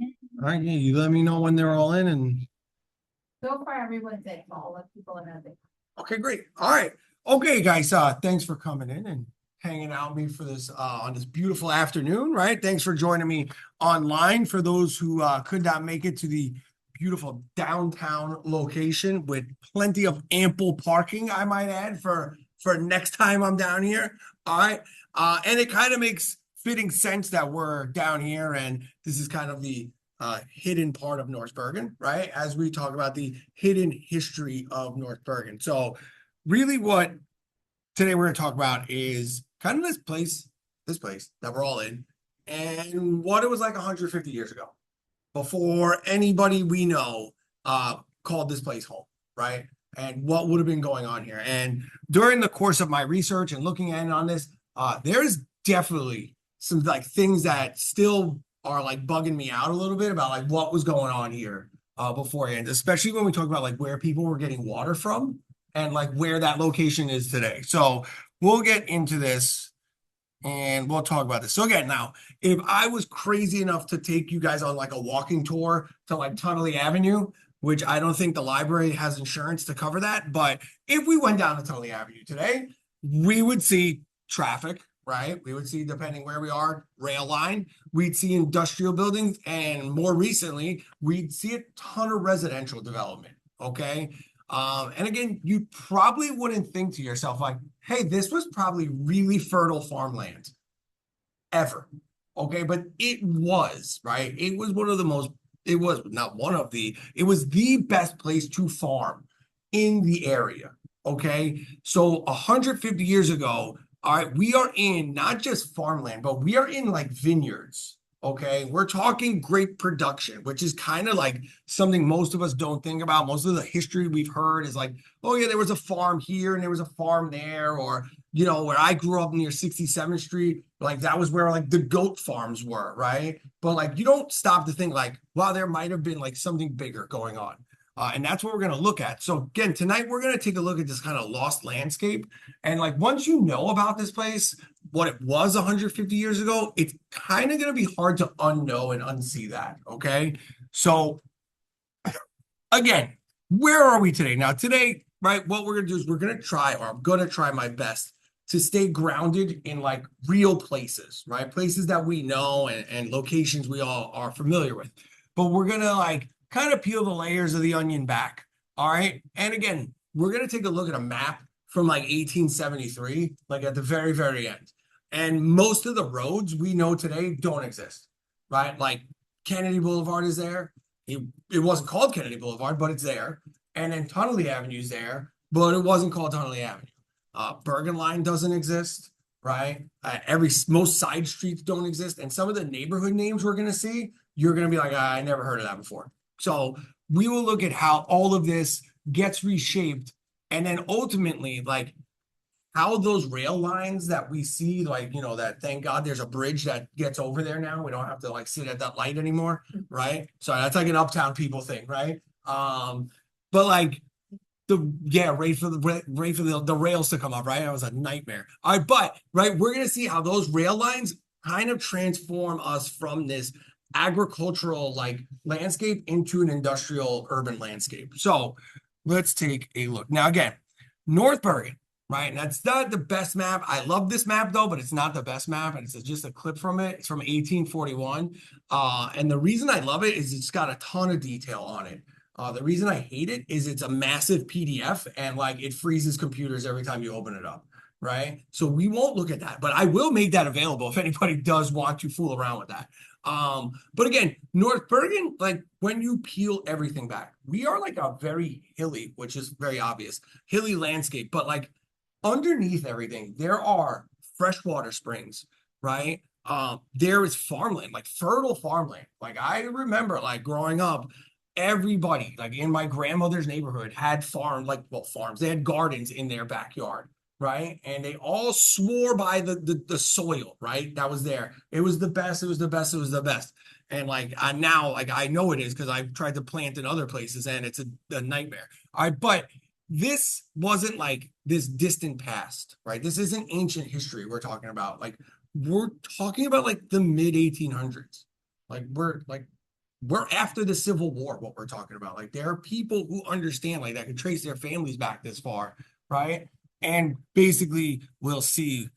All right, yeah, you let me know when they're all in and So far, everyone's in, all the people in it. okay, great. All right. Okay, guys, thanks for coming in and hanging out with me for this on this beautiful afternoon, right? Thanks for joining me online for those who could not make it to the beautiful downtown location with plenty of ample parking, I might add, for next time I'm down here. All right. And it kind of makes fitting sense that we're down here and this is kind of the hidden part of North Bergen, right? As we talk about the hidden history of North Bergen. So, really, what today we're going to talk about is kind of this place that we're all in, and what it was like 150 years ago, before anybody we know called this place home, right? And what would have been going on here. And during the course of my research and looking at it on this, there's definitely some like things that still are like bugging me out a little bit about like what was going on here beforehand, especially when we talk about like where people were getting water from and like where that location is today. So we'll get into this and we'll talk about this. So again, now, if I was crazy enough to take you guys on like a walking tour to like Tunnelly Avenue, which I don't think the library has insurance to cover that, but if we went down to Tunnelly Avenue today, we would see traffic, right? We would see, depending where we are, rail line. We'd see industrial buildings, and more recently, we'd see a ton of residential development. Okay. And again, you probably wouldn't think to yourself, like, hey, this was probably really fertile farmland ever. Okay. But it was, right? It was one of the most, it was not one of the, it was the best place to farm in the area. Okay. So 150 years ago, all right, we are in not just farmland, but we are in like vineyards. Okay. We're talking great production, which is kind of like something most of us don't think about. Most of the history we've heard is like, oh, yeah, there was a farm here and there was a farm there, or where I grew up near 67th Street, like that was where like the goat farms were, right? But like you don't stop to think like, wow, there might have been like something bigger going on. And that's what we're going to look at. So again, tonight we're going to take a look at this kind of lost landscape. And like once you know about this place, what it was 150 years ago, it's kind of going to be hard to unknow and unsee that. Okay. So again, where are we today? Now, today, right, what we're going to do is we're going to try, or I'm going to try my best to stay grounded in like real places, right? Places that we know and locations we all are familiar with. But we're going to like kind of peel the layers of the onion back. All right. And again, we're going to take a look at a map from like 1873, like at the very, very end. And most of the roads we know today don't exist, right? Like Kennedy Boulevard is there. It wasn't called Kennedy Boulevard, but it's there. And then Tunnelly Avenue's there, but it wasn't called Tunnelly Avenue. Bergen line doesn't exist, right? Most side streets don't exist, and some of the neighborhood names we're gonna see, you're gonna be like, I never heard of that before. So we will look at how all of this gets reshaped, and then ultimately, like how those rail lines that we see, like, that thank God there's a bridge that gets over there now. We don't have to like sit at that light anymore, right? So that's like an uptown people thing, right? But like wait for the rails to come up, right? That was a nightmare. All right, but right, we're gonna see how those rail lines kind of transform us from this agricultural like landscape into an industrial urban landscape. So let's take a look. Now, again, North Bergen, right? And that's not the best map. I love this map though, but it's not the best map. And it's just a clip from it. It's from 1841. And the reason I love it is it's got a ton of detail on it. The reason I hate it is it's a massive PDF and like it freezes computers every time you open it up, right? So we won't look at that, but I will make that available if anybody does want to fool around with that. But again, North Bergen, like when you peel everything back, we are like a very hilly, which is very obvious, hilly landscape, but like underneath everything, there are freshwater springs, right? There is farmland, like fertile farmland. Like I remember like growing up, everybody like in my grandmother's neighborhood had farms. They had gardens in their backyard, right? And they all swore by the soil, right? That was there. It was the best. It was the best. It was the best. And like I now like I know it is because I've tried to plant in other places and it's a nightmare. All right, but this wasn't like this distant past, right? This isn't ancient history we're talking about. Like we're talking about like the mid 1800s. Like we're like we're after the Civil War, what we're talking about. Like there are people who understand like that can trace their families back this far, right? And basically we'll see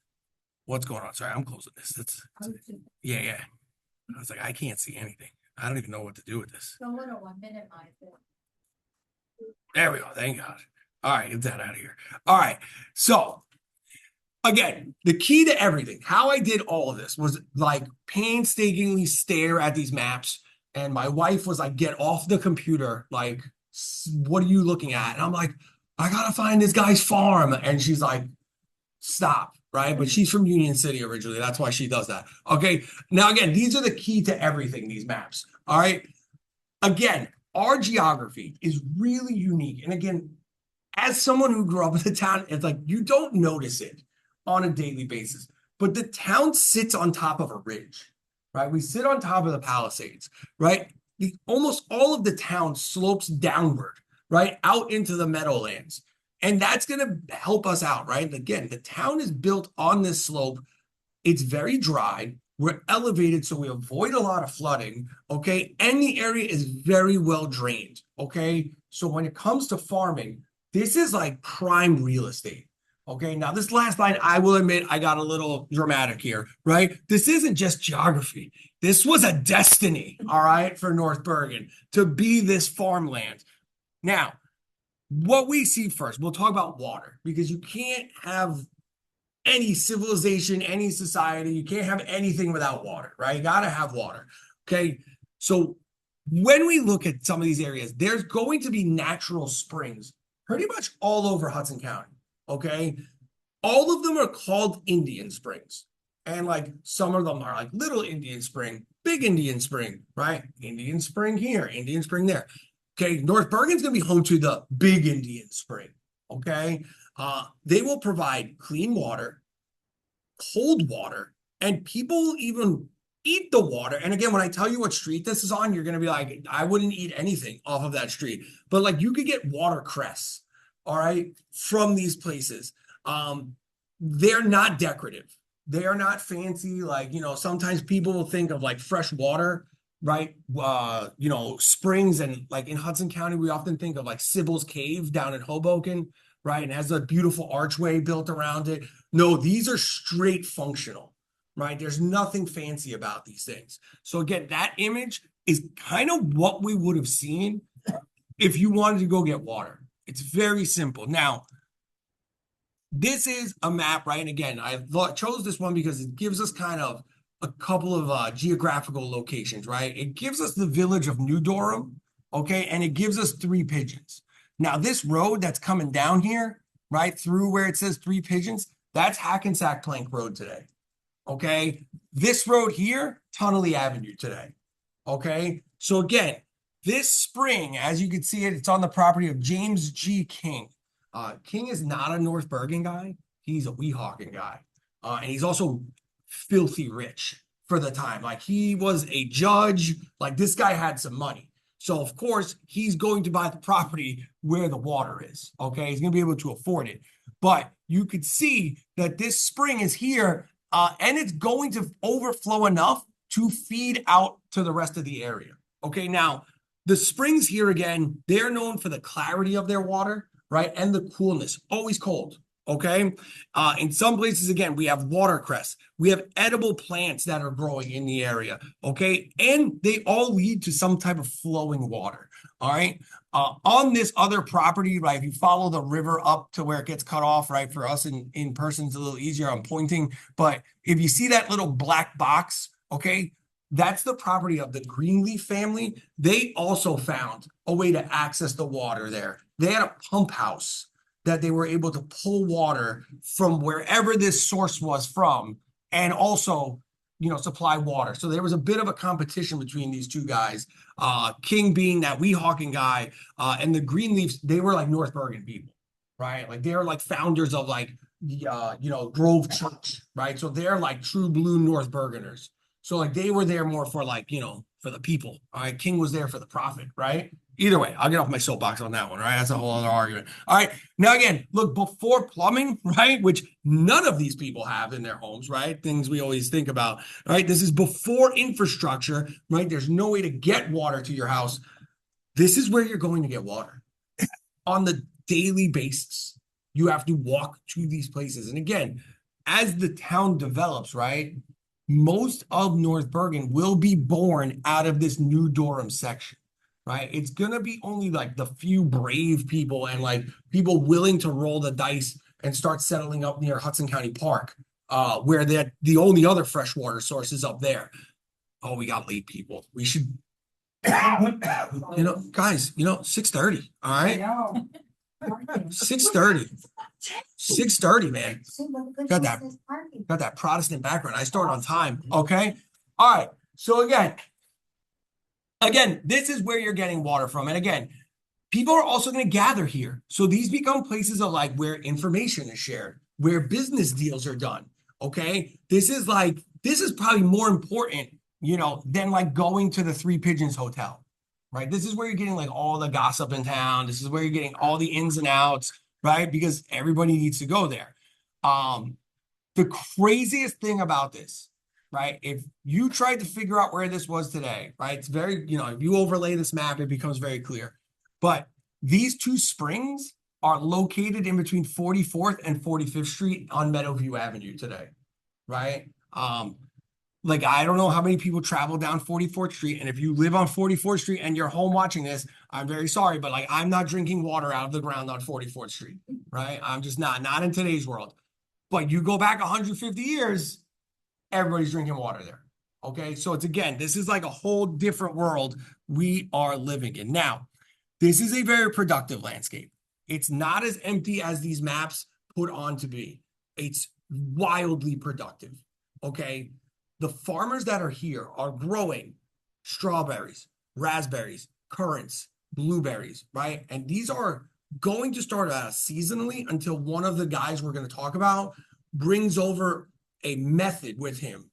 what's going on. Sorry, I'm closing this. Yeah, yeah. I was like, I can't see anything. I don't even know what to do with this. The little one minimize it. There we go. Thank God. All right, get that out of here. All right. So again, the key to everything, how I did all of this was like painstakingly stare at these maps. And my wife was like, get off the computer. Like, what are you looking at? And I'm like, I gotta find this guy's farm. And she's like, stop. Right. But she's from Union City originally. That's why she does that. Okay. Now, again, these are the key to everything, these maps. All right. Again, our geography is really unique. And again, as someone who grew up in the town, it's like you don't notice it on a daily basis. But the town sits on top of a ridge, right? We sit on top of the Palisades, right? Almost all of the town slopes downward, right? Out into the meadowlands. And that's going to help us out, right? And again, the town is built on this slope. It's very dry. We're elevated, so we avoid a lot of flooding, okay? And the area is very well drained, okay? So when it comes to farming, this is like prime real estate. Okay, now this last line, I will admit I got a little dramatic here, right? This isn't just geography. This was a destiny, all right, for North Bergen to be this farmland. Now, what we see first, we'll talk about water because you can't have any civilization, any society, you can't have anything without water, right? You got to have water. Okay, so when we look at some of these areas, there's going to be natural springs pretty much all over Hudson County. Okay. All of them are called Indian Springs. And like some of them are like Little Indian Spring, Big Indian Spring, right? Indian Spring here, Indian Spring there. Okay. North Bergen's going to be home to the Big Indian Spring. Okay. They will provide clean water, cold water, and people even eat the water. And again, when I tell you what street this is on, you're going to be like, I wouldn't eat anything off of that street. But like you could get watercress, all right, from these places. They're not decorative. They are not fancy. Like, sometimes people will think of like fresh water, right? Springs, and like in Hudson County, we often think of like Sybil's Cave down in Hoboken, right? And has a beautiful archway built around it. No, these are straight functional, right? There's nothing fancy about these things. So again, that image is kind of what we would have seen if you wanted to go get water. It's very simple. Now, this is a map, right? And again, I chose this one because it gives us kind of a couple of geographical locations, right? It gives us the village of New Durham, okay? And it gives us Three Pigeons. Now, this road that's coming down here, right, through where it says Three Pigeons, that's Hackensack Plank Road today, okay? This road here, Tunnelly Avenue today, okay? So again, this spring, as you can see it's on the property of James G. King. King is not a North Bergen guy. He's a Weehawken guy. And he's also filthy rich for the time. Like he was a judge. Like this guy had some money. So of course, he's going to buy the property where the water is. Okay, he's going to be able to afford it. But you could see that this spring is here, and it's going to overflow enough to feed out to the rest of the area. Okay, now the springs here again, they're known for the clarity of their water, right? And the coolness, always cold. Okay. In some places, again, we have watercress. We have edible plants that are growing in the area. Okay. And they all lead to some type of flowing water. All right. On this other property, right? If you follow the river up to where it gets cut off, right? For us in person, it's a little easier. I'm pointing. But if you see that little black box, okay, that's the property of the Greenleaf family. They also found a way to access the water there. They had a pump house that they were able to pull water from wherever this source was from and also, supply water. So there was a bit of a competition between these two guys. King being that Weehawken guy, and the Greenleafs, they were like North Bergen people, right? Like they're like founders of like, Grove Church, right? So they're like true blue North Bergeners. So like they were there more for like, for the people. All right. King was there for the profit, right? Either way, I'll get off my soapbox on that one, right? That's a whole other argument. All right. Now, again, look, before plumbing, right, which none of these people have in their homes, right? Things we always think about, right? This is before infrastructure, right? There's no way to get water to your house. This is where you're going to get water on the daily basis. You have to walk to these places. And again, as the town develops, right, most of North Bergen will be born out of this New Durham section, right? It's gonna be only like the few brave people and like people willing to roll the dice and start settling up near Hudson County Park, where the only other freshwater source is up there. Oh, we got late people. We should, guys, 6:30. All right. 6:30. 6:30, man. Got that Protestant background. I start on time. Okay. All right. So again, this is where you're getting water from. And again, people are also going to gather here. So these become places of like where information is shared, where business deals are done. Okay. This is probably more important, than like going to the Three Pigeons Hotel, right? This is where you're getting like all the gossip in town. This is where you're getting all the ins and outs, right? Because everybody needs to go there. The craziest thing about this, right? If you tried to figure out where this was today, right? It's very, if you overlay this map, it becomes very clear. But these two springs are located in between 44th and 45th Street on Meadowview Avenue today, right? Like, I don't know how many people travel down 44th Street. And if you live on 44th Street and you're home watching this, I'm very sorry, but like, I'm not drinking water out of the ground on 44th Street, right? I'm just not in today's world. But you go back 150 years, everybody's drinking water there. Okay. So this is like a whole different world we are living in. Now, this is a very productive landscape. It's not as empty as these maps put on to be. It's wildly productive. Okay. The farmers that are here are growing strawberries, raspberries, currants, blueberries, right? And these are going to start seasonally until one of the guys we're going to talk about brings over a method with him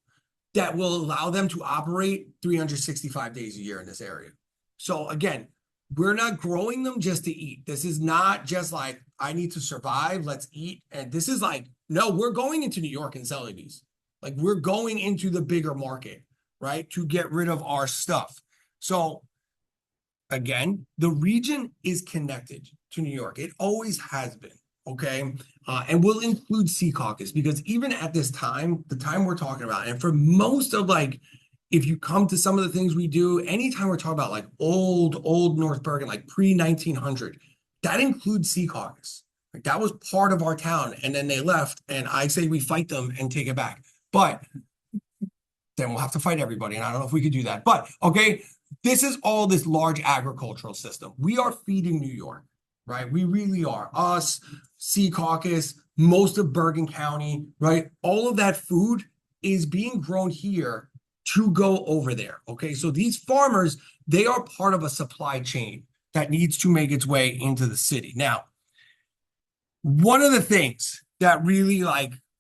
that will allow them to operate 365 days a year in this area. So again, we're not growing them just to eat. This is not just like, I need to survive, let's eat. And this is like, no, we're going into New York and selling these. Like, we're going into the bigger market, right, to get rid of our stuff. So again, the region is connected to New York. It always has been, okay? And we'll include Secaucus because even at this time, the time we're talking about, and for most of like, if you come to some of the things we do, anytime we're talking about like old North Bergen, like pre-1900, that includes Secaucus. Like, that was part of our town, and then they left, and I say we fight them and take it back. But then we'll have to fight everybody, and I don't know if we could do that. But, okay, this is all this large agricultural system. We are feeding New York, right? We really are. Us, Secaucus, most of Bergen County, right? All of that food is being grown here to go over there, okay? So these farmers, they are part of a supply chain that needs to make its way into the city. Now, one of the things that really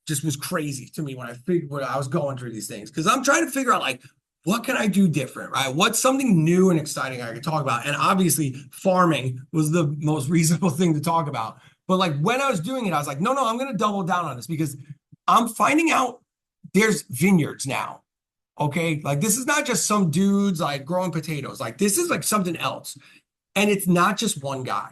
just was crazy to me when I was going through these things, because I'm trying to figure out like, what can I do different, right? What's something new and exciting I could talk about? And obviously farming was the most reasonable thing to talk about. But like, when I was doing it, I was like, no, I'm going to double down on this because I'm finding out there's vineyards now. Okay. Like, this is not just some dudes like growing potatoes. Like, this is like something else. And it's not just one guy.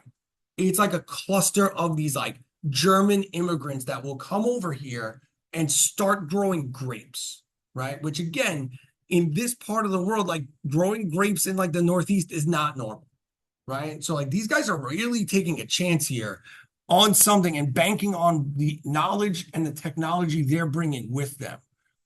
It's like a cluster of these like German immigrants that will come over here and start growing grapes, right? Which again, in this part of the world, like growing grapes in like the Northeast is not normal, right? So like, these guys are really taking a chance here on something and banking on the knowledge and the technology they're bringing with them.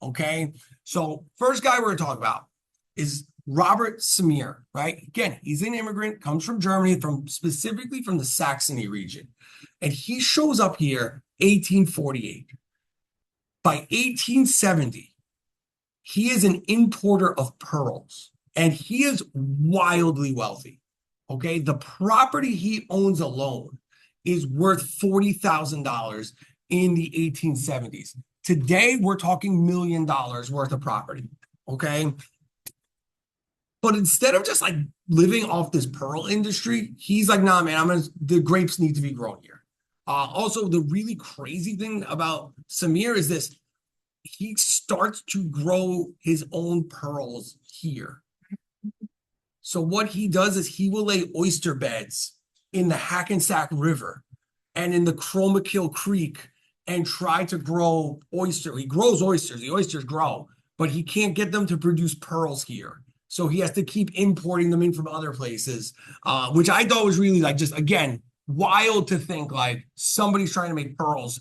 Okay. So first guy we're going to talk about is Robert Samir, right? Again, he's an immigrant, comes from Germany, specifically from the Saxony region. And he shows up here 1848. By 1870, he is an importer of pearls, and he is wildly wealthy. Okay. The property he owns alone is worth $40,000 in the 1870s. Today, we're talking $1 million worth of property. Okay. But instead of just like living off this pearl industry, he's like, nah, man, the grapes need to be grown here. Also, the really crazy thing about Samir is this, he starts to grow his own pearls here. So what he does is he will lay oyster beds in the Hackensack River and in the Chromackill Creek and try to grow oyster. He grows oysters, the oysters grow, but he can't get them to produce pearls here. So he has to keep importing them in from other places, which I thought was really like just, again, wild to think like somebody's trying to make pearls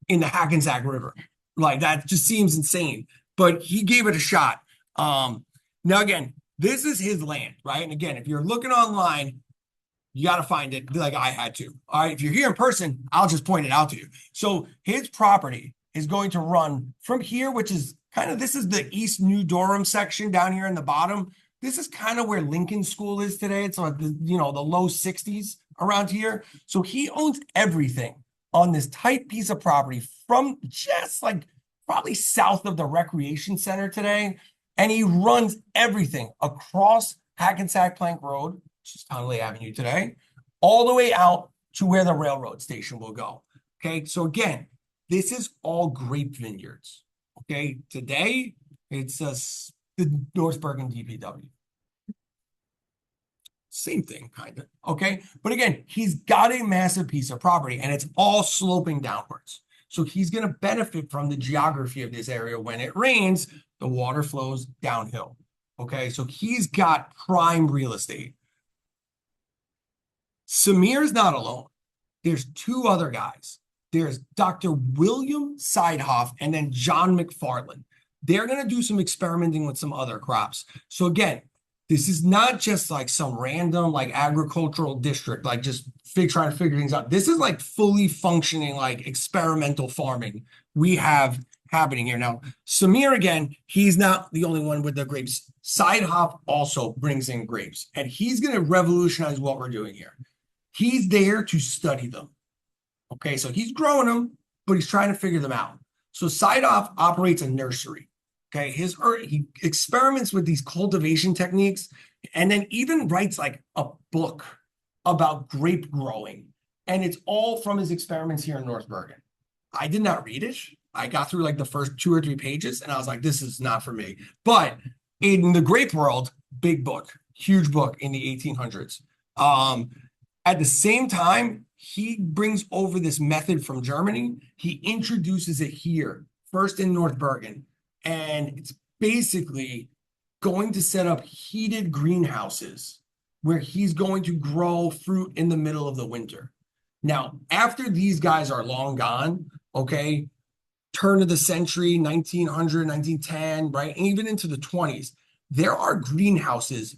in the Hackensack River. Like that just seems insane, but he gave it a shot. Now, again, this is his land, right? And again, if you're looking online, you got to find it like I had to. All right. If you're here in person, I'll just point it out to you. So his property is going to run from here, which is kind of, this is the East New Durham section down here in the bottom. This is kind of where Lincoln School is today. It's like, the low 60s around here. So he owns everything on this tight piece of property from just like probably south of the recreation center today. And he runs everything across Hackensack Plank Road, which is Tonley Avenue today, all the way out to where the railroad station will go. Okay, so again, this is all grape vineyards. Okay, today it's the North Bergen DPW. Same thing, kind of. Okay, but again, he's got a massive piece of property and it's all sloping downwards. So he's going to benefit from the geography of this area. When it rains, the water flows downhill. Okay, so he's got prime real estate. Samir's not alone. There's two other guys. There's Dr. William Seidhoff and then John McFarland. They're going to do some experimenting with some other crops. So again, this is not just like some random like agricultural district, like just trying to figure things out. This is like fully functioning like experimental farming we have happening here. Now, Samir, again, he's not the only one with the grapes. Seidhoff also brings in grapes, and he's going to revolutionize what we're doing here. He's there to study them. Okay, so he's growing them, but he's trying to figure them out. So Seidhoff operates a nursery. Okay, he experiments with these cultivation techniques and then even writes like a book about grape growing. And it's all from his experiments here in North Bergen. I did not read it. I got through like the first 2 or 3 pages and I was like, this is not for me. But in the grape world, big book, huge book in the 1800s. At the same time, he brings over this method from Germany. He introduces it here, first in North Bergen. And it's basically going to set up heated greenhouses where he's going to grow fruit in the middle of the winter. Now, after these guys are long gone, okay, turn of the century, 1900, 1910, right, and even into the 20s, there are greenhouses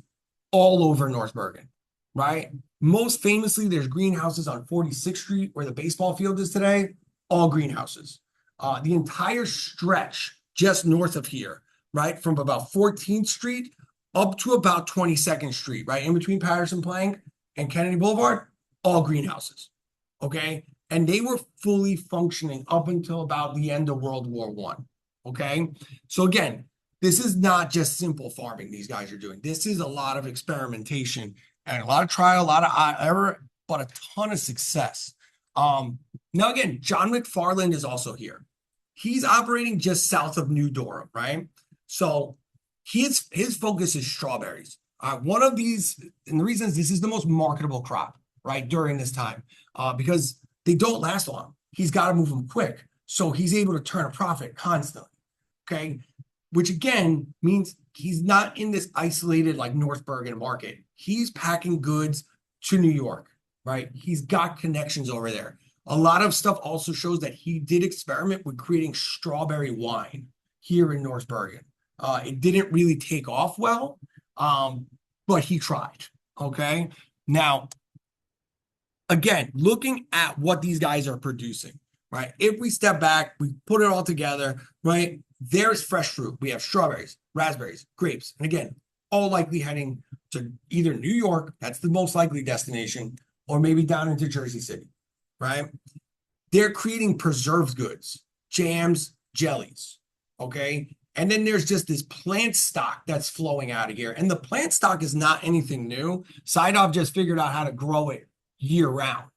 all over North Bergen, right? Most famously, there's greenhouses on 46th Street where the baseball field is today, all greenhouses. The entire stretch just north of here, right, from about 14th Street up to about 22nd Street, right, in between Patterson Plank and Kennedy Boulevard, all greenhouses, okay? And they were fully functioning up until about the end of World War I, okay? So again, this is not just simple farming these guys are doing. This is a lot of experimentation and a lot of trial, a lot of error, but a ton of success. Now again, John McFarland is also here. He's operating just south of New Durham, right? So his focus is strawberries. One of these, and the reason is this is the most marketable crop, right, during this time, because they don't last long. He's got to move them quick. So he's able to turn a profit constantly, okay? Which again means he's not in this isolated like North Bergen market. He's packing goods to New York, right? He's got connections over there. A lot of stuff also shows that he did experiment with creating strawberry wine here in North Bergen. It didn't really take off well, but he tried, okay? Now, again, looking at what these guys are producing, right? If we step back, we put it all together, right? There's fresh fruit. We have strawberries, raspberries, grapes, and again, all likely heading to either New York, that's the most likely destination, or maybe down into Jersey City, right? They're creating preserved goods, jams, jellies, okay? And then there's just this plant stock that's flowing out of here. And the plant stock is not anything new. Sidov just figured out how to grow it year round,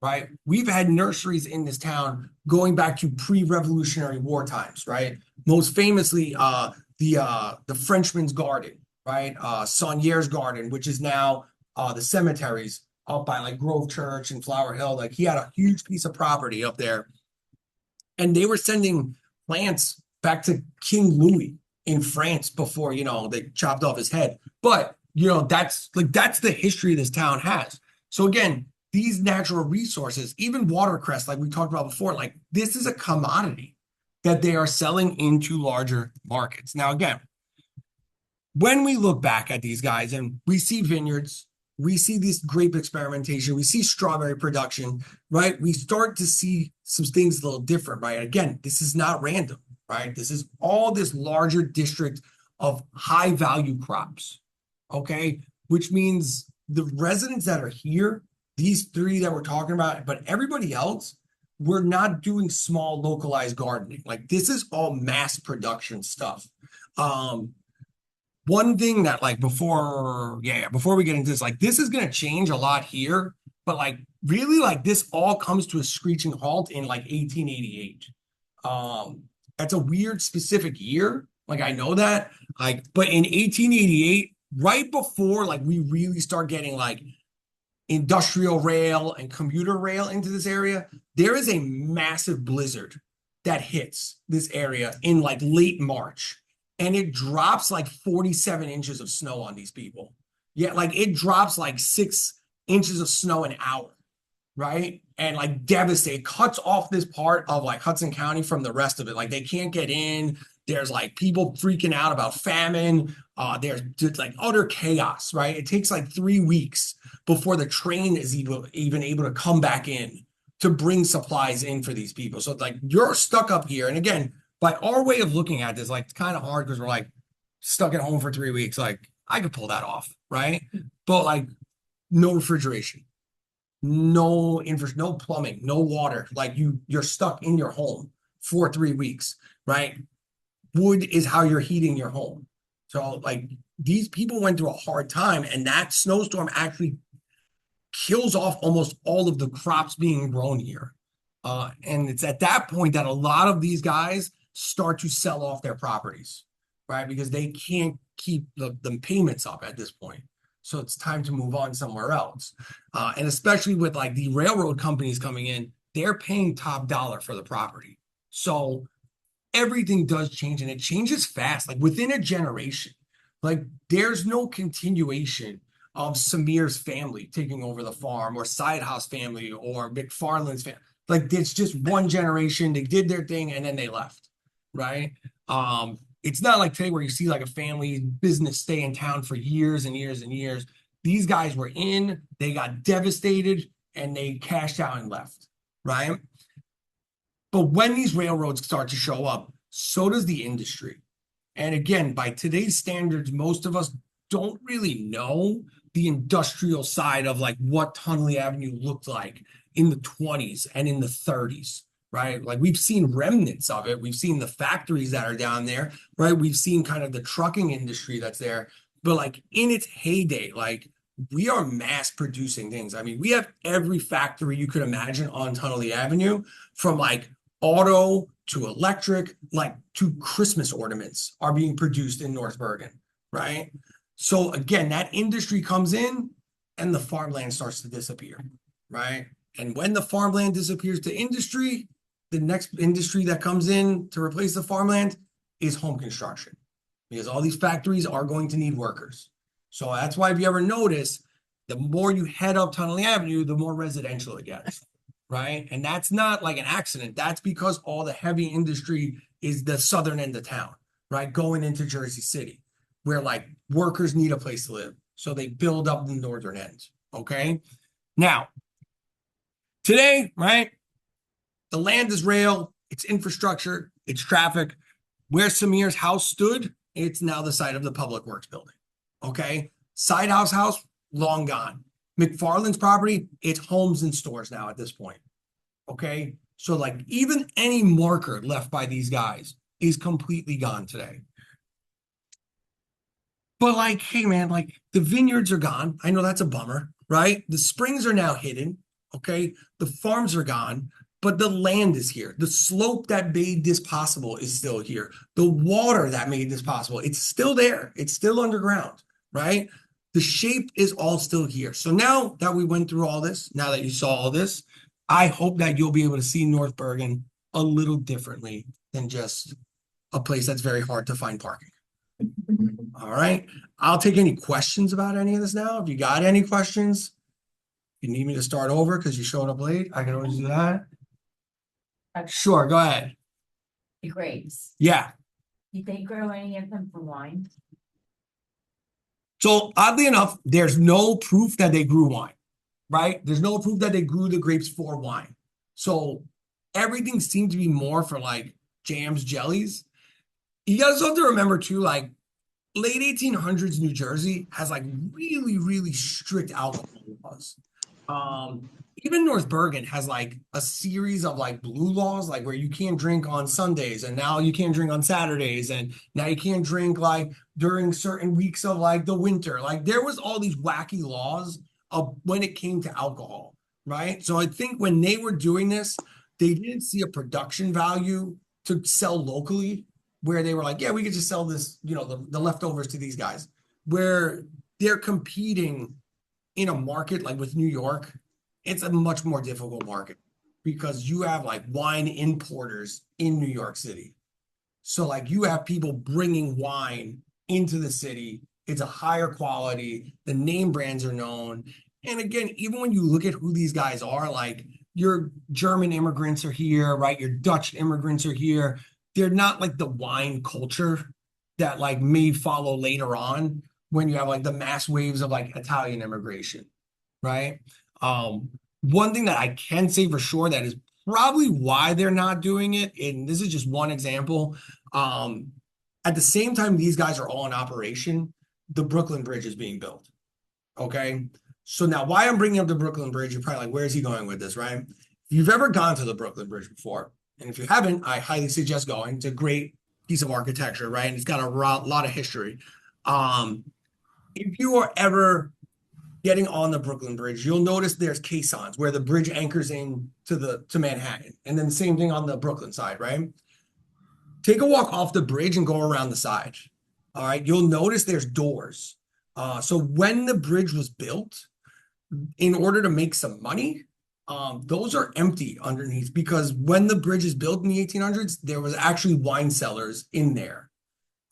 right? We've had nurseries in this town going back to pre-Revolutionary War times, right? Most famously, the Frenchman's Garden, right? Saunier's Garden, which is now the cemeteries up by like Grove Church and Flower Hill. Like he had a huge piece of property up there, and they were sending plants back to King Louis in France before, they chopped off his head. But, that's the history this town has. So again, these natural resources, even watercress, like we talked about before, like this is a commodity that they are selling into larger markets. Now, again, when we look back at these guys and we see vineyards, we see this grape experimentation, we see strawberry production, right? We start to see some things a little different, right? Again, this is not random, right? This is all this larger district of high value crops, okay? Which means the residents that are here, these three that we're talking about, but everybody else, we're not doing small localized gardening. Like this is all mass production stuff. One thing that like before we get into this, like this is going to change a lot here, but like really like this all comes to a screeching halt in like 1888. That's a weird specific year. Like I know that, like, but in 1888, right before like we really start getting like industrial rail and commuter rail into this area, there is a massive blizzard that hits this area in like late March. And it drops like 47 inches of snow on these people. Yeah, like it drops like 6 inches of snow an hour, right? And like devastate, cuts off this part of like Hudson County from the rest of it. Like they can't get in. There's like people freaking out about famine. There's just like utter chaos, right? It takes like 3 weeks before the train is even able to come back in to bring supplies in for these people. So it's like you're stuck up here. And again, by our way of looking at this, like it's kind of hard because we're like stuck at home for 3 weeks. Like I could pull that off, right? But like no refrigeration, no plumbing, no water. Like you're stuck in your home for 3 weeks, right? Wood is how you're heating your home. So like these people went through a hard time, and that snowstorm actually kills off almost all of the crops being grown here. And it's at that point that a lot of these guys start to sell off their properties, right? Because they can't keep the payments up at this point. So it's time to move on somewhere else. And especially with like the railroad companies coming in, they're paying top dollar for the property. So everything does change, and it changes fast, like within a generation. Like there's no continuation of Samir's family taking over the farm, or Sidehouse family, or McFarland's family. Like it's just one generation. They did their thing and then they left, right? It's not like today where you see like a family business stay in town for years and years and years. These guys were in, they got devastated, and they cashed out and left, right? But when these railroads start to show up, so does the industry. And again, by today's standards, most of us don't really know the industrial side of like what Tunnelly Avenue looked like in the 20s and in the 30s, right? Like we've seen remnants of it. We've seen the factories that are down there, right? We've seen kind of the trucking industry that's there. But like in its heyday, like we are mass producing things. I mean, we have every factory you could imagine on Tunnelly Avenue, from like auto to electric, like to Christmas ornaments are being produced in North Bergen, right? So again, that industry comes in and the farmland starts to disappear, right? And when the farmland disappears to industry, the next industry that comes in to replace the farmland is home construction, because all these factories are going to need workers. So that's why if you ever notice, the more you head up Tunnelly Avenue, the more residential it gets, right? And that's not like an accident. That's because all the heavy industry is the southern end of town, right? Going into Jersey City, where like workers need a place to live. So they build up the northern end, okay? Now, today, right, the land is rail, it's infrastructure, it's traffic. Where Samir's house stood, it's now the site of the Public Works building, okay? Sidehouse house, long gone. McFarland's property, it's homes and stores now at this point, okay? So like even any marker left by these guys is completely gone today. But like, hey man, like the vineyards are gone. I know that's a bummer, right? The springs are now hidden. Okay. The farms are gone, but the land is here. The slope that made this possible is still here. The water that made this possible, it's still there. It's still underground, right? The shape is all still here. So now that we went through all this, now that you saw all this, I hope that you'll be able to see North Bergen a little differently than just a place that's very hard to find parking. All right. I'll take any questions about any of this now. If you got any questions, you need me to start over because you showed up late, I can always do that. Sure, go ahead. The grapes, Yeah. did they grow any of them for wine? So oddly enough, there's no proof that they grew wine, right? There's no proof that they grew the grapes for wine. So everything seemed to be more for like jams, jellies. You guys have to remember too, like late 1800s New Jersey has like really, really strict alcohol laws. Even North Bergen has like a series of like blue laws, like where you can't drink on Sundays, and now you can't drink on Saturdays, and now you can't drink like during certain weeks of like the winter. Like there was all these wacky laws of when it came to alcohol, right? So I think when they were doing this, they didn't see a production value to sell locally, where they were like, yeah, we could just sell this, you know, the leftovers to these guys, where they're competing in a market like with New York. It's a much more difficult market because you have like wine importers in New York City. So like you have people bringing wine into the city. It's a higher quality. The name brands are known. And again, even when you look at who these guys are, like your German immigrants are here, right? Your Dutch immigrants are here. They're not like the wine culture that like may follow later on when you have like the mass waves of like Italian immigration, right? One thing that I can say for sure that is probably why they're not doing it, and this is just one example. At the same time these guys are all in operation, the Brooklyn Bridge is being built. Okay. So now why I'm bringing up the Brooklyn Bridge, you're probably like, where is he going with this, right? If you've ever gone to the Brooklyn Bridge before, and if you haven't, I highly suggest going. It's a great piece of architecture, right? And it's got a lot of history. If you are ever getting on the Brooklyn Bridge, you'll notice there's caissons where the bridge anchors in to Manhattan, and then the same thing on the Brooklyn side, right? Take a walk off the bridge and go around the side. All right, you'll notice there's doors. So when the bridge was built, in order to make some money, those are empty underneath because when the bridge is built in the 1800s, there was actually wine cellars in there.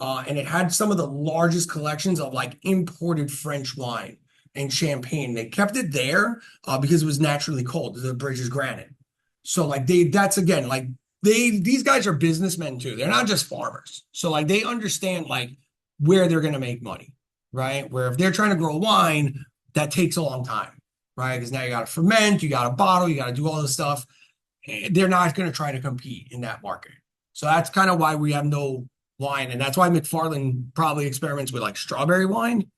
And it had some of the largest collections of like imported French wine and champagne. They kept it there because it was naturally cold. The bridge is granite. So like that's again, like these guys are businessmen too. They're not just farmers. So like they understand like where they're going to make money, right? Where if they're trying to grow wine, that takes a long time, right? Because now you got to ferment, you got to bottle, you got to do all this stuff. They're not going to try to compete in that market. So that's kind of why we have no wine. And that's why McFarland probably experiments with like strawberry wine,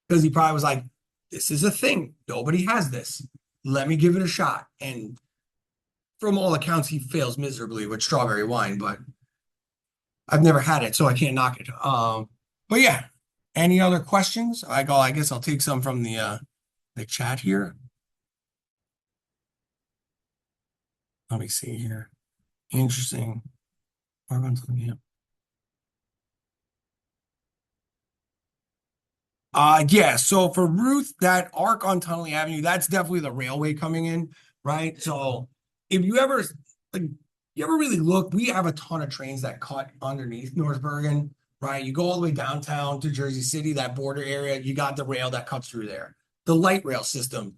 because he probably was like, this is a thing. Nobody has this. Let me give it a shot. And from all accounts, he fails miserably with strawberry wine, but I've never had it, so I can't knock it. But yeah, any other questions? I guess I'll take some from the chat here. Let me see here. Interesting. Yeah, so for Ruth, that arc on Tunnelly Avenue, that's definitely the railway coming in, right? So if you ever like you ever really look, we have a ton of trains that cut underneath North Bergen, right? You go all the way downtown to Jersey City, that border area, you got the rail that cuts through there. The light rail system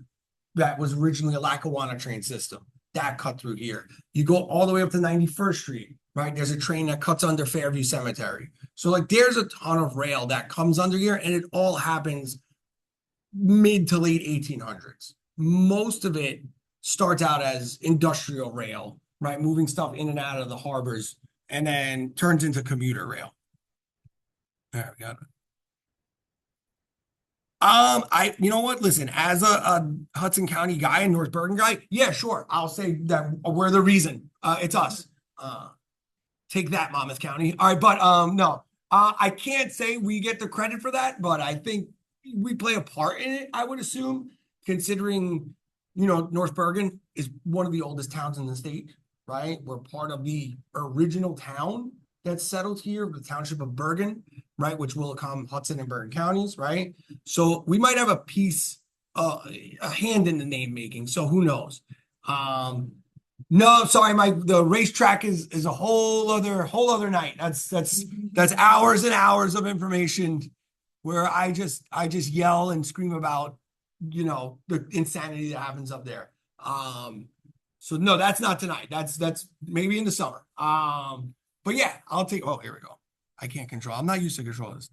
that was originally a Lackawanna train system that cut through here. You go all the way up to 91st Street, right? There's a train that cuts under Fairview Cemetery. So like there's a ton of rail that comes under here, and it all happens mid to late 1800s. Most of it starts out as industrial rail, right? Moving stuff in and out of the harbors, and then turns into commuter rail. There we go. You know what? Listen, as a Hudson County guy and North Bergen guy, yeah, sure. I'll say that we're the reason. It's us. Take that, Monmouth County. All right, but no, I can't say we get the credit for that, but I think we play a part in it, I would assume, considering, North Bergen is one of the oldest towns in the state, right? We're part of the original town that's settled here, the township of Bergen, right? Which will become Hudson and Bergen counties, right? So we might have a hand in the name making. So who knows? No, sorry, the racetrack is a whole other night. That's hours and hours of information where I just yell and scream about, the insanity that happens up there. So no, that's not tonight. That's maybe in the summer. But yeah, oh, here we go. I can't control. I'm not used to control this.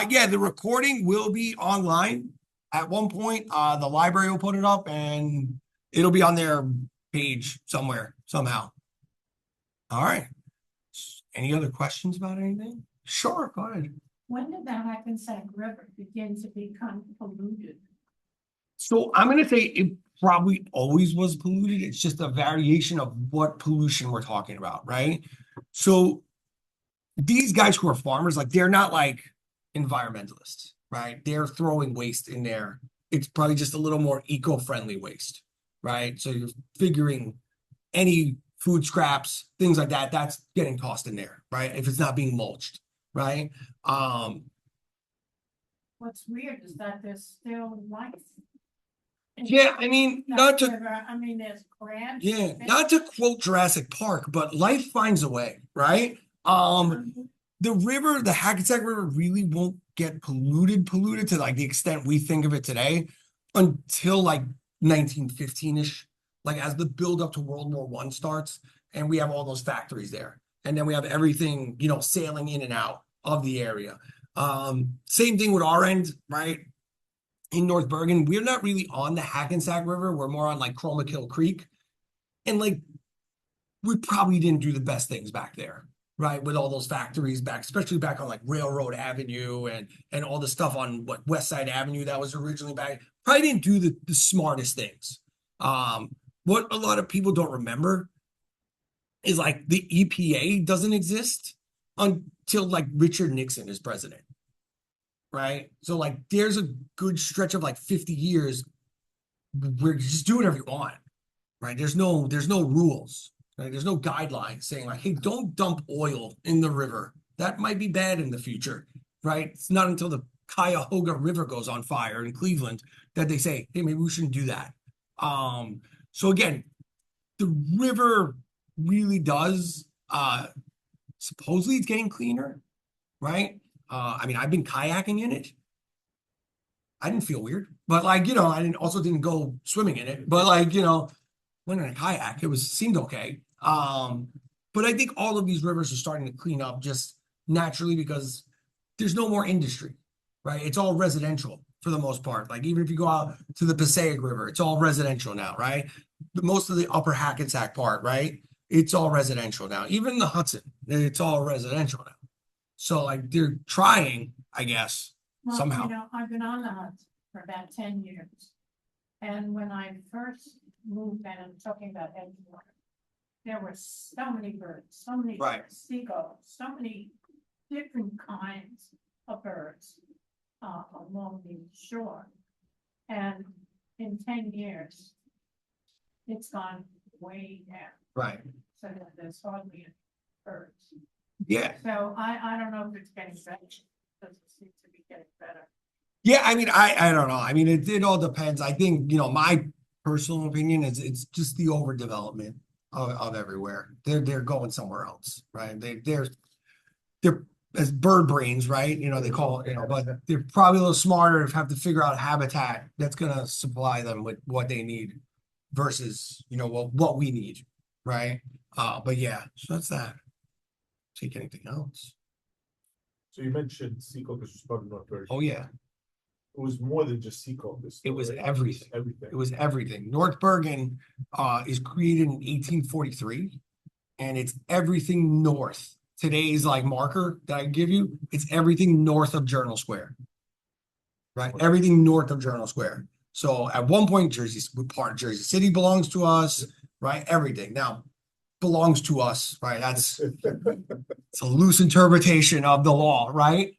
Yeah, the recording will be online at one point. The library will put it up and it'll be on their page somewhere, somehow. All right. Any other questions about anything? Sure, go ahead. When did the Hackensack River begin to become polluted? So I'm going to say it probably always was polluted. It's just a variation of what pollution we're talking about, right? So these guys who are farmers, like they're not like environmentalists, right? They're throwing waste in there. It's probably just a little more eco-friendly waste, right? So you're figuring any food scraps, things like that, that's getting tossed in there, right? If it's not being mulched, right? What's weird is that there's still life. Yeah, I mean, not to there's crabs. Yeah, not to quote Jurassic Park, but life finds a way, right? The river, the Hackensack River really won't get polluted to like the extent we think of it today until like 1915-ish, like as the build up to World War I starts and we have all those factories there. And then we have everything, sailing in and out of the area. Same thing with our end, right? In North Bergen, we're not really on the Hackensack River. We're more on like Chromakill Creek. And like, we probably didn't do the best things back there, right? With all those factories back, especially back on like Railroad Avenue and all the stuff on West Side Avenue that was originally back. Probably didn't do the smartest things. What a lot of people don't remember is like the EPA doesn't exist until like Richard Nixon is president. Right. So like there's a good stretch of like 50 years where you just do whatever you want. Right. There's no rules. Right? There's no guidelines saying like, hey, don't dump oil in the river. That might be bad in the future. Right. It's not until the Cuyahoga River goes on fire in Cleveland that they say, hey, maybe we shouldn't do that. So again, the river really does supposedly it's getting cleaner, right? I mean, I've been kayaking in it. I didn't feel weird, but like, I didn't go swimming in it, but like, went in a kayak, seemed okay. But I think all of these rivers are starting to clean up just naturally because there's no more industry, right? It's all residential for the most part. Like even if you go out to the Passaic River, it's all residential now, right? Most of the upper Hackensack part, right? It's all residential now. Even the Hudson, it's all residential now. So like they're trying, I guess, Well, somehow. I've been on the Hudson for about 10 years. And when I first moved, and I'm talking about Edgewater, there were so many birds, so many seagulls, so many different kinds of birds along the shore. And in 10 years, it's gone way down. Right. So that there's hardly any birds. Yeah. So I don't know if it's getting better. Doesn't seem to be getting better. Yeah, I mean, I don't know. I mean, it all depends. I think, my personal opinion is it's just the overdevelopment of everywhere. They're going somewhere else, right? They're as bird brains, right? They call it, but they're probably a little smarter to have to figure out a habitat that's gonna supply them with what they need versus, what we need, right? But yeah, so that's that. Take anything else? So you mentioned Seacoast was part of North Bergen. Oh yeah, It was more than just Seacoast. it was right? everything. Everything. It was everything. North Bergen is created in 1843, and it's everything north. Today's like marker that I give you, it's everything north of Journal Square. Right? Everything north of Journal Square. So at one point, part of Jersey City belongs to us, right? Everything. Now, belongs to us, right? That's it's a loose interpretation of the law, right?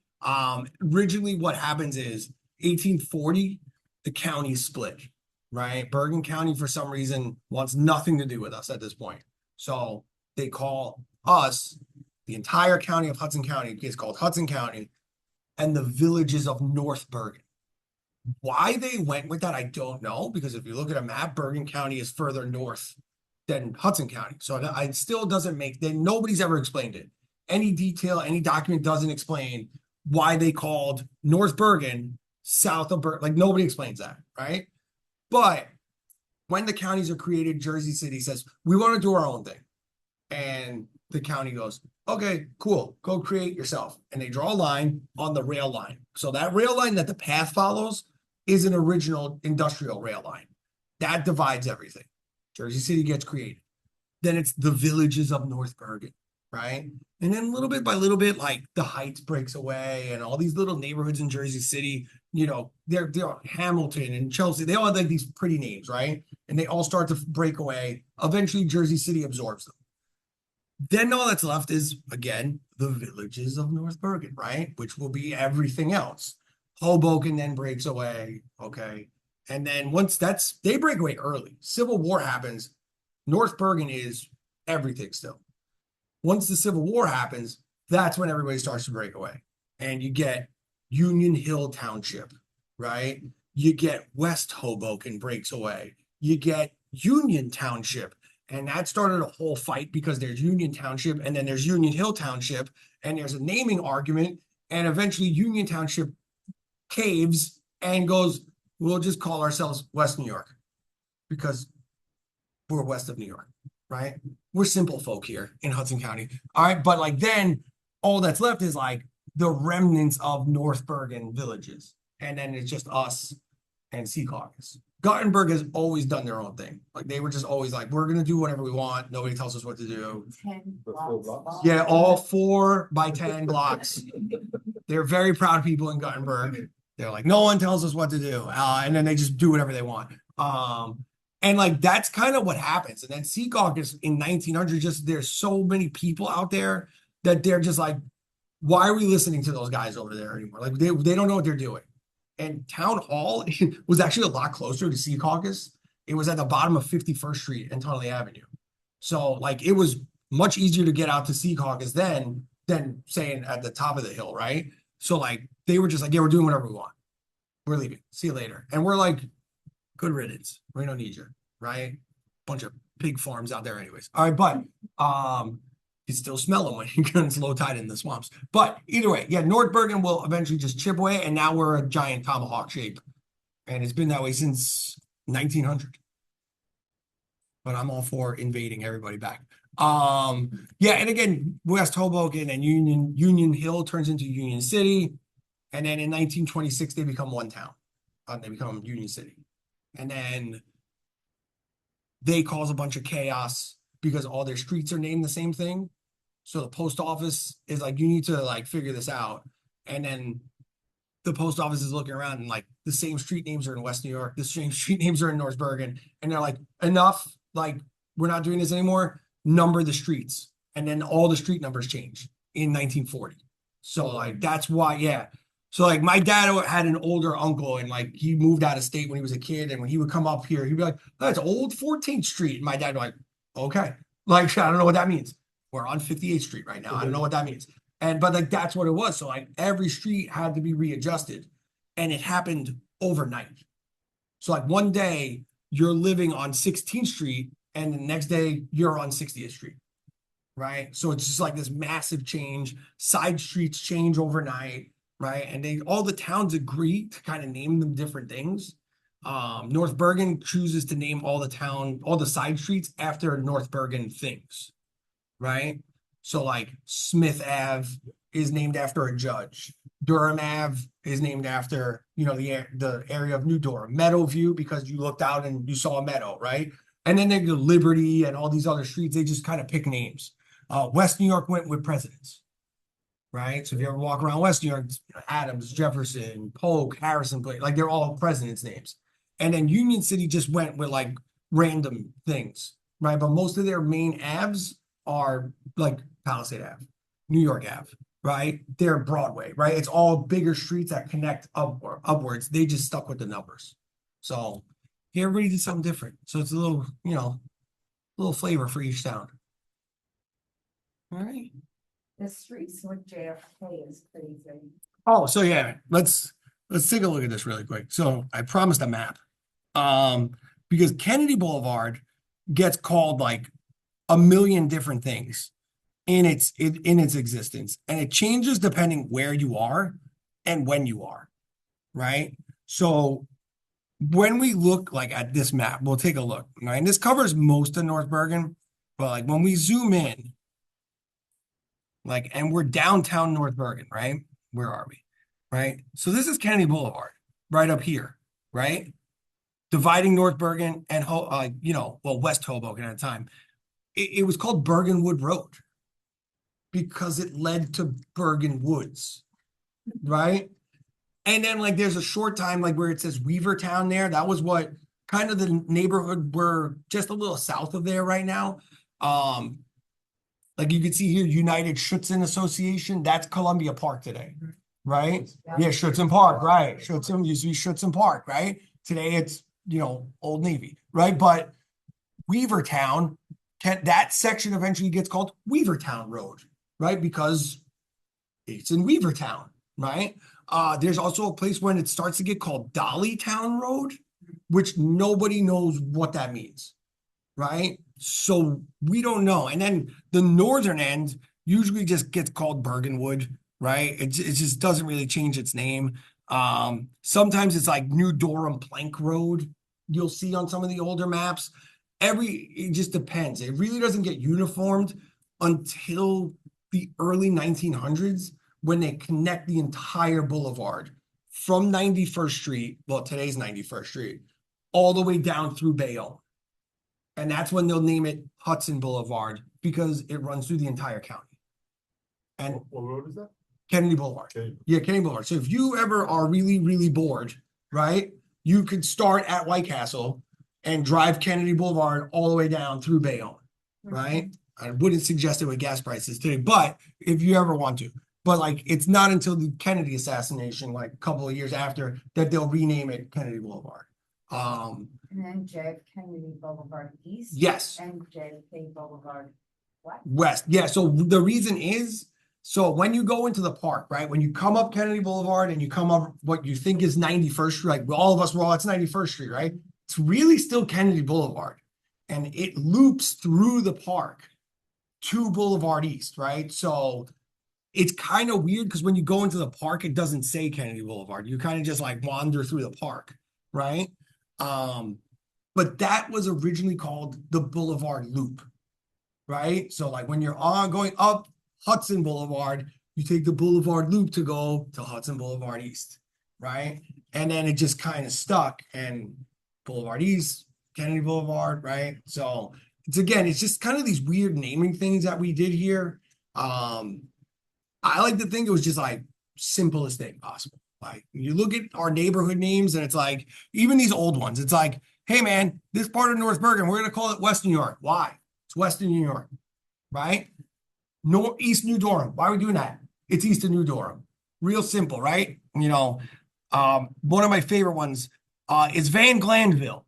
Originally what happens is 1840, the county split, right? Bergen County, for some reason, wants nothing to do with us at this point. So they call us, the entire county of Hudson County is called Hudson County, and the villages of North Bergen. Why they went with that, I don't know, because if you look at a map, Bergen County is further north than Hudson County. So it still doesn't make, then nobody's ever explained it. Any detail, any document doesn't explain why they called North Bergen south of Bergen. Like nobody explains that, right? But when the counties are created, Jersey City says, we want to do our own thing. And the county goes, okay, cool, go create yourself. And they draw a line on the rail line. So that rail line that the path follows is an original industrial rail line. That divides everything. Jersey City gets created. Then it's the villages of North Bergen, right? And then little bit by little bit, like the Heights breaks away and all these little neighborhoods in Jersey City, you know, they're Hamilton and Chelsea. They all have like these pretty names, right? And they all start to break away. Eventually, Jersey City absorbs them. Then all that's left is, again, the villages of North Bergen, right? Which will be everything else. Hoboken then breaks away, okay? And then once they break away early. Civil War happens. North Bergen is everything still. Once the Civil War happens, that's when everybody starts to break away. And you get Union Hill Township, right? You get West Hoboken breaks away. You get Union Township. And that started a whole fight because there's Union Township and then there's Union Hill Township and there's a naming argument. And eventually Union Township caves and goes, we'll just call ourselves West New York because we're west of New York, right? We're simple folk here in Hudson County. All right. But like then all that's left is like the remnants of North Bergen villages. And then it's just us and Secaucus. Gothenburg has always done their own thing. Like they were just always like, we're gonna do whatever we want. Nobody tells us what to do. 10 The full blocks. blocks? Yeah, all 4 by 10 blocks. They're very proud people in Gothenburg. They're like, no one tells us what to do. And then they just do whatever they want. And like that's kind of what happens. And then Secaucus in 1900, just there's so many people out there that they're just like, why are we listening to those guys over there anymore? Like they don't know what they're doing. And Town Hall was actually a lot closer to Secaucus. It was at the bottom of 51st Street and Tunnelly Avenue. So like it was much easier to get out to Secaucus than saying at the top of the hill, right? So like they were just like, yeah, we're doing whatever we want. We're leaving. See you later. And we're like, good riddance. We don't need you, right? Bunch of pig farms out there anyways. All right, but you still smell them when it's low tide in the swamps. But either way, yeah, North Bergen will eventually just chip away, and now we're a giant tomahawk shape. And it's been that way since 1900. But I'm all for invading everybody back. Yeah, and again, West Hoboken and Union Hill turns into Union City. And then in 1926, they become one town. They become Union City. And then they cause a bunch of chaos because all their streets are named the same thing. So the post office is like, you need to like figure this out. And then the post office is looking around and like the same street names are in West New York. The same street names are in North Bergen. And they're like, enough, like we're not doing this anymore. Number the streets. And then all the street numbers change in 1940. So like, that's why, yeah. So like my dad had an older uncle and like he moved out of state when he was a kid. And when he would come up here, he'd be like, that's old 14th Street. And my dad would be like, okay. Like, I don't know what that means. We're on 58th Street right now. I don't know what that means. But like, that's what it was. So like every street had to be readjusted and it happened overnight. So like one day you're living on 16th Street and the next day you're on 60th Street. Right. So it's just like this massive change. Side streets change overnight. Right. And all the towns agree to kind of name them different things. North Bergen chooses to name all the side streets after North Bergen things. Right. So like Smith Ave is named after a judge. Durham Ave is named after, you know, the area of New Durham. Meadowview, because you looked out and you saw a meadow, right? And then they go Liberty and all these other streets, they just kind of pick names. West New York went with presidents, right? So if you ever walk around West New York, Adams, Jefferson, Polk, Harrison, like they're all presidents' names. And then Union City just went with like random things. right? But most of their main Aves are like Palisade Ave, New York Ave, right? They're Broadway, right? It's all bigger streets that connect upwards. They just stuck with the numbers. So here everybody did something different. So it's a little, little flavor for each town. All right. The streets with JFK is crazy. Oh, so yeah, let's take a look at this really quick. So I promised a map. Because Kennedy Boulevard gets called like a million different things in its existence, and it changes depending where you are and when you are, right? So when we look like at this map, we'll take a look, right? And this covers most of North Bergen, but like when we zoom in, like, and we're downtown North Bergen, right? Where are we? Right? So this is Kennedy Boulevard, right up here, right? Dividing North Bergen and West Hoboken at the time. It was called Bergenwood Road because it led to Bergen Woods, right? And then like there's a short time like where it says Weavertown there. That was what kind of the neighborhood we're just a little south of there right now. Like you can see here, United Schutzen Association. That's Columbia Park today, right? Yeah, Schutzen Park, right? Schutzen used to be Schutzen Park, right? Today it's Old Navy, right? But Weavertown, that section eventually gets called Weavertown Road, right? Because it's in Weavertown, right? There's also a place when it starts to get called Dollytown Road, which nobody knows what that means, right? So we don't know. And then the northern end usually just gets called Bergenwood, right? It just doesn't really change its name. Sometimes it's like New Durham Plank Road, you'll see on some of the older maps. It just depends. It really doesn't get uniformed until the early 1900s when they connect the entire boulevard from 91st Street, well, today's 91st Street, all the way down through Bayonne. And that's when they'll name it Hudson Boulevard because it runs through the entire county. And What road is that? Kennedy Boulevard. Okay. Yeah, Kennedy Boulevard. So if you ever are really, really bored, right, you could start at White Castle and drive Kennedy Boulevard all the way down through Bayonne, right? I wouldn't suggest it with gas prices today, but if you ever want to. But like, it's not until the Kennedy assassination, like a couple of years after, that they'll rename it Kennedy Boulevard. And then Kennedy Boulevard East. Yes. And JFK Boulevard West. Yeah. So the reason is, so when you go into the park, right, when you come up Kennedy Boulevard and you come up what you think is 91st Street, like all of us were all, it's 91st Street, right? It's really still Kennedy Boulevard. And it loops through the park to Boulevard East, right? So it's kind of weird because when you go into the park, it doesn't say Kennedy Boulevard. You kind of just like wander through the park, right? But that was originally called the Boulevard Loop, right? So like when you're going up Hudson Boulevard, you take the Boulevard Loop to go to Hudson Boulevard East, right? And then it just kind of stuck and Boulevard East, Kennedy Boulevard, right? So it's just kind of these weird naming things that we did here. I like to think it was just like simplest thing possible. Like you look at our neighborhood names and it's like, even these old ones, it's like, hey man, this part of North Bergen, we're going to call it West New York. Why? It's Western New York, right? East New Durham. Why are we doing that? It's East of New Durham. Real simple, right? One of my favorite ones is Van Glandville.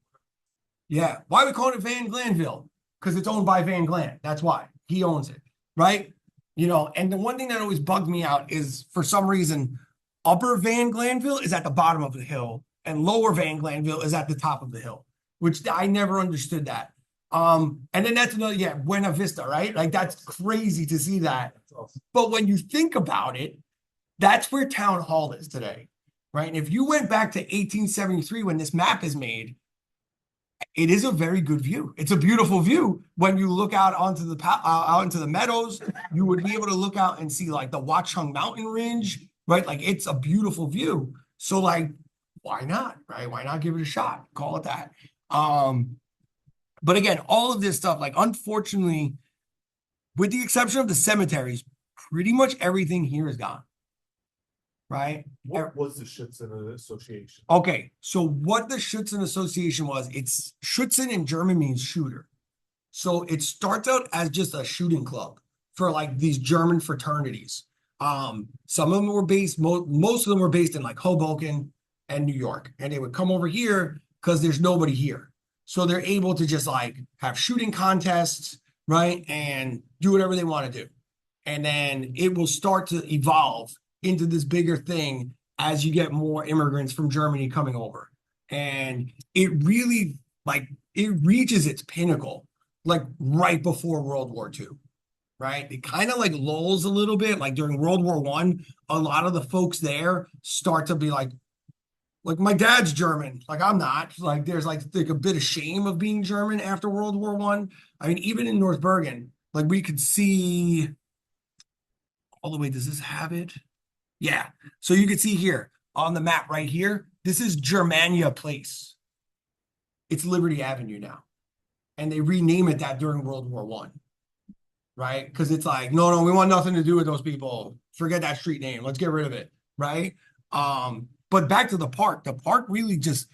Yeah. Why are we calling it Van Glandville? Because it's owned by Van Gland. That's why. He owns it, right? And the one thing that always bugged me out is for some reason, Upper Van Glandville is at the bottom of the hill and Lower Van Glandville is at the top of the hill, which I never understood that. And then that's another, Buena Vista, right? Like that's crazy to see that. Awesome. But when you think about it, that's where Town Hall is today, right? And if you went back to 1873 when this map is made, it is a very good view. It's a beautiful view. When you look out onto the meadows, you would be able to look out and see like the Watchung Mountain Range, right? Like it's a beautiful view. So like, why not, right? Why not give it a shot? Call it that. But again, all of this stuff, like unfortunately, with the exception of the cemeteries, pretty much everything here is gone. Right? What was the Schutzen Association? Okay, so what the Schutzen Association was, Schutzen in German means shooter. So it starts out as just a shooting club for like these German fraternities. Some of them were based, most of them were based in like Hoboken and New York, and they would come over here because there's nobody here. So they're able to just like have shooting contests, right? And do whatever they want to do. And then it will start to evolve into this bigger thing as you get more immigrants from Germany coming over. And it really like it reaches its pinnacle like right before World War II, right? It kind of like lulls a little bit. Like during World War I, a lot of the folks there start to be like my dad's German. Like I'm not. Like there's like a bit of shame of being German after World War I. I mean, even in North Bergen, like we could see all the way. Does this have it? Yeah. So you can see here on the map right here, this is Germania Place. It's Liberty Avenue now. And they rename it that during World War I. Right? Because it's like, no, we want nothing to do with those people. Forget that street name. Let's get rid of it. Right? But back to the park. The park really just,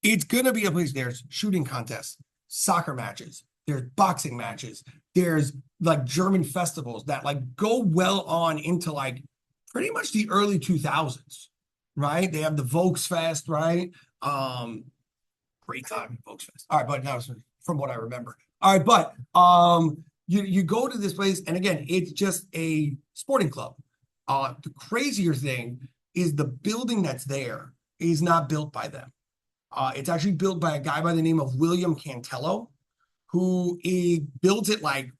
it's gonna be a place. There's shooting contests, soccer matches, there's boxing matches, there's like German festivals that like go well on into like pretty much the early 2000s, right? They have the Volksfest, right? Great time, Volksfest. All right, but that was from what I remember. All right, but you go to this place, and again, it's just a sporting club. The crazier thing is the building that's there is not built by them. It's actually built by a guy by the name of William Cantello, who built it like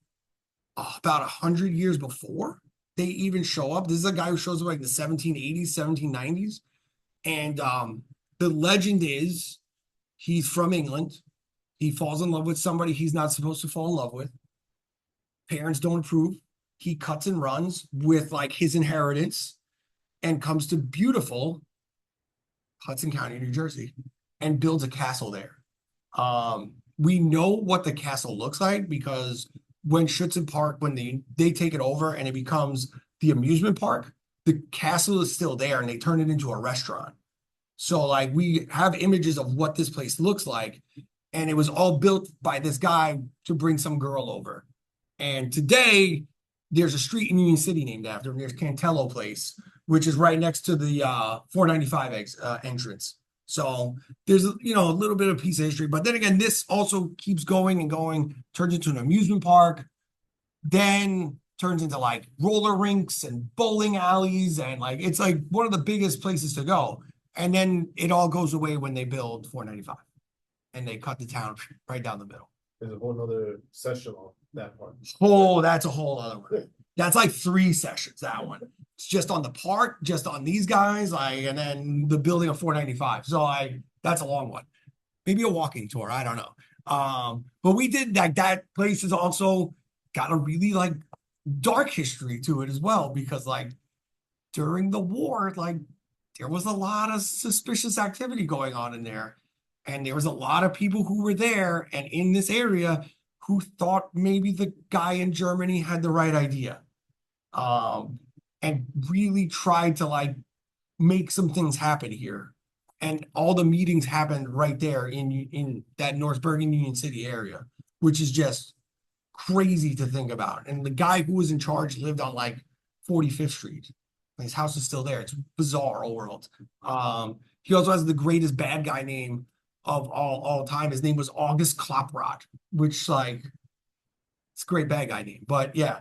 about 100 years before they even show up. This is a guy who shows up like the 1780s, 1790s. And the legend is he's from England. He falls in love with somebody he's not supposed to fall in love with. Parents don't approve. He cuts and runs with like his inheritance and comes to beautiful Hudson County, New Jersey, and builds a castle there. We know what the castle looks like because when Schützen Park, when they take it over and it becomes the amusement park, the castle is still there and they turn it into a restaurant. So like we have images of what this place looks like, and it was all built by this guy to bring some girl over. And today there's a street in Union City named after him. There's Cantello Place, which is right next to the 495 entrance. So there's a little bit of piece of history, but then again, this also keeps going and going, turns into an amusement park, then turns into like roller rinks and bowling alleys, and like it's like one of the biggest places to go. And then it all goes away when they build 495 and they cut the town right down the middle. There's a whole nother session on that part. Oh, that's a whole other one. That's like 3 sessions, that one. It's just on the park, just on these guys, like, and then the building of 495. So that's a long one. Maybe a walking tour, I don't know. But we did that place has also got a really like dark history to it as well, because like during the war, like there was a lot of suspicious activity going on in there. And there was a lot of people who were there and in this area who thought maybe the guy in Germany had the right idea. And really tried to like make some things happen here. And all the meetings happened right there in that North Bergen Union City area, which is just crazy to think about. And the guy who was in charge lived on like 45th Street. His house is still there. It's bizarre old world. He also has the greatest bad guy name of all time. His name was August Klopprot, which like it's a great bad guy name. But yeah,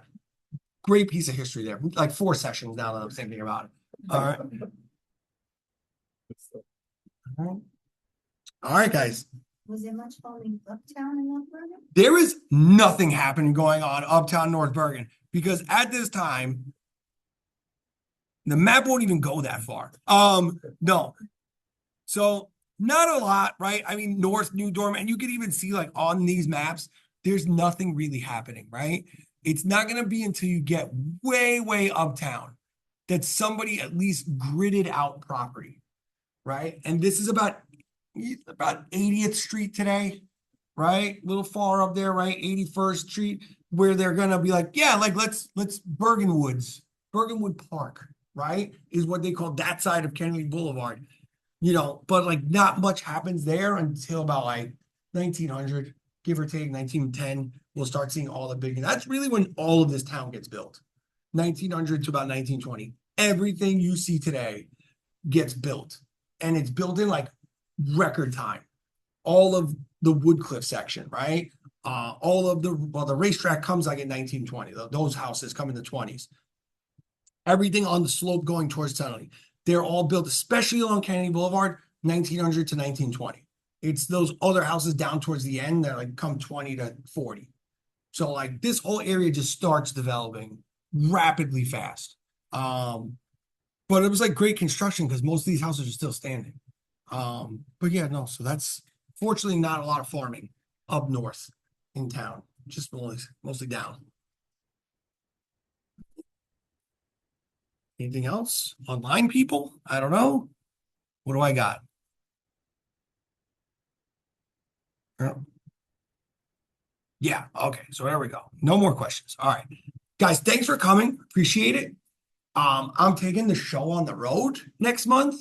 great piece of history there. Like 4 sessions now that I'm thinking about it. All right. All right, guys. Was there much going uptown in North Bergen? There is nothing happening going on uptown North Bergen because at this time, the map won't even go that far. No. So not a lot, right? I mean, North New Dorm, and you can even see like on these maps, there's nothing really happening, right? It's not going to be until you get way, way uptown that somebody at least gridded out property, right? And this is about 80th Street today, right? A little far up there, right? 81st Street, where they're going to be like, yeah, like let's Bergenwood Park, right? Is what they call that side of Kennedy Boulevard, but like not much happens there until about like 1900. give or take 1910, we'll start seeing all the big, and that's really when all of this town gets built. 1900 to about 1920. Everything you see today gets built, and it's built in like record time. All of the Woodcliff section, right? All of the racetrack comes like in 1920. Those houses come in the 20s. Everything on the slope going towards Tennessee, they're all built, especially along Kennedy Boulevard, 1900 to 1920. It's those other houses down towards the end that like come 20 to 40. So like this whole area just starts developing rapidly fast. But it was like great construction because most of these houses are still standing. But yeah, no, so that's fortunately not a lot of farming up north in town, just mostly down. Anything else? Online people? I don't know. What do I got? Yeah, okay, so there we go. No more questions. All right. Guys, thanks for coming. Appreciate it. I'm taking the show on the road next month.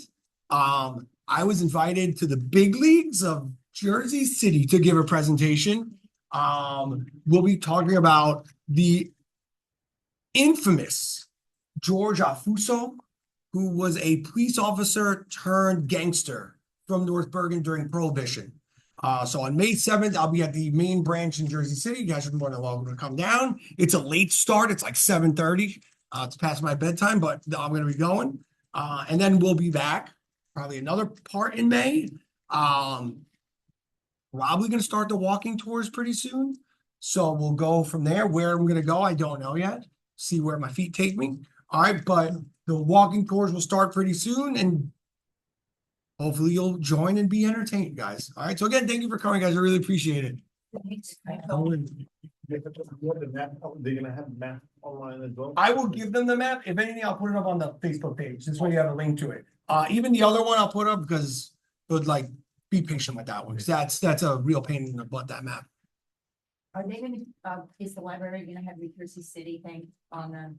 I was invited to the big leagues of Jersey City to give a presentation. We'll be talking about the infamous George Afuso, who was a police officer turned gangster from North Bergen during Prohibition. So on May 7th, I'll be at the main branch in Jersey City. You guys are more than welcome to come down. It's a late start. It's like 7:30. It's past my bedtime, but I'm going to be going. And then we'll be back probably another part in May. Probably going to start the walking tours pretty soon. So we'll go from there. Where I'm going to go, I don't know yet. See where my feet take me. All right, but the walking tours will start pretty soon, and hopefully you'll join and be entertained, guys. All right, so again, thank you for coming, guys. I really appreciate it. They're gonna have map online as well. I will give them the map. If anything, I'll put it up on the Facebook page. This way you have a link to it. Even the other one I'll put up because it would like be patient with that one because that's a real pain in the butt, that map. Are they gonna, is the library gonna have the Jersey City thing on the